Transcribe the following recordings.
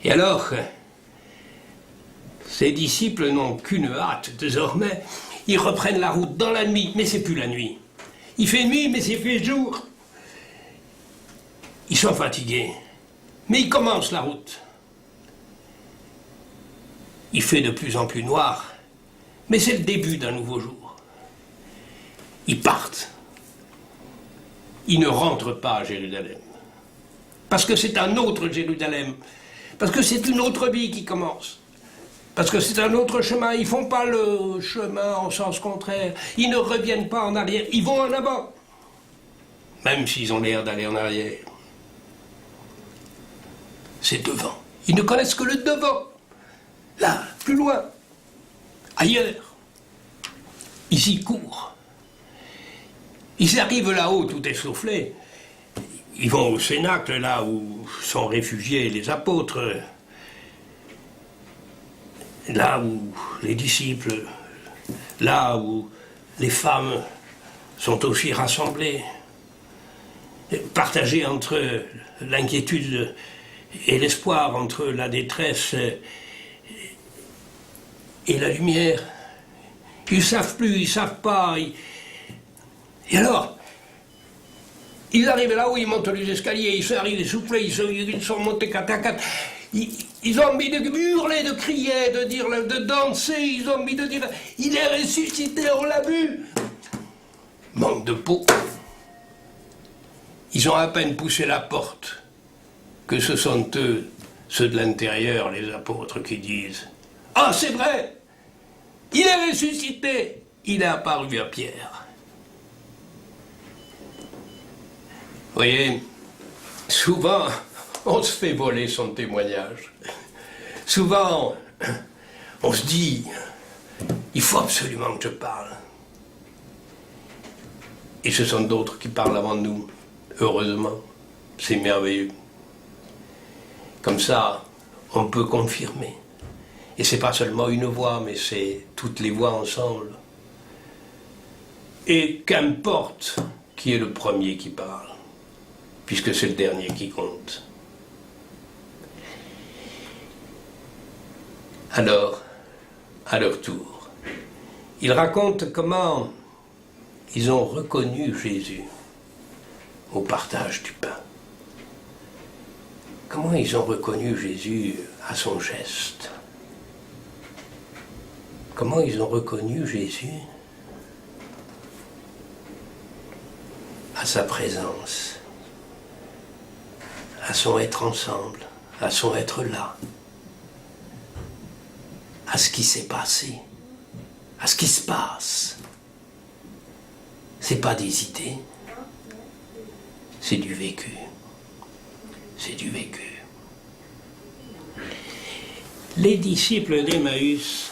Et alors, ses disciples n'ont qu'une hâte désormais. Ils reprennent la route dans la nuit, mais c'est plus la nuit. Il fait nuit, mais c'est fait jour. Ils sont fatigués, mais ils commencent la route. Il fait de plus en plus noir, mais c'est le début d'un nouveau jour. Ils partent. Ils ne rentrent pas à Jérusalem. Parce que c'est un autre Jérusalem. Parce que c'est une autre vie qui commence. Parce que c'est un autre chemin. Ils ne font pas le chemin en sens contraire. Ils ne reviennent pas en arrière. Ils vont en avant. Même s'ils ont l'air d'aller en arrière. C'est devant. Ils ne connaissent que le devant. Là, plus loin. Ailleurs. Ils y courent. Ils arrivent là-haut, tout essoufflés. Ils vont au Cénacle, là où sont réfugiés les apôtres. Là où les disciples, là où les femmes sont aussi rassemblées, partagées entre l'inquiétude et l'espoir, entre la détresse et la lumière. Ils ne savent plus, ils ne savent pas. Et alors, ils arrivent là où ils montent les escaliers, ils arrivent essoufflés, ils sont montés 4 à 4. Ils ont envie de hurler, de crier, de dire, de danser, ils ont envie de dire « Il est ressuscité, on l'a vu !» Manque de peau. Ils ont à peine poussé la porte que ce sont eux, ceux de l'intérieur, les apôtres, qui disent « Ah, c'est vrai! Il est ressuscité! Il est apparu à Pierre. » Vous voyez, souvent, on se fait voler son témoignage. Souvent, on se dit, il faut absolument que je parle. Et ce sont d'autres qui parlent avant nous, heureusement. C'est merveilleux. Comme ça, on peut confirmer. Et c'est pas seulement une voix, mais c'est toutes les voix ensemble. Et qu'importe qui est le premier qui parle, puisque c'est le dernier qui compte. Alors, à leur tour, ils racontent comment ils ont reconnu Jésus au partage du pain. Comment ils ont reconnu Jésus à son geste. Comment ils ont reconnu Jésus à sa présence, à son être ensemble, à son être là, à ce qui s'est passé, à ce qui se passe. C'est pas des idées, c'est du vécu. C'est du vécu. Les disciples d'Emmaüs,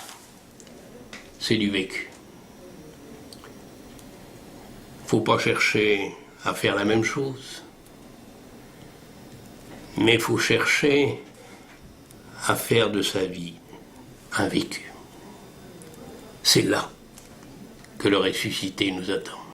c'est du vécu. Faut pas chercher à faire la même chose, mais il faut chercher à faire de sa vie un vécu. C'est là que le ressuscité nous attend.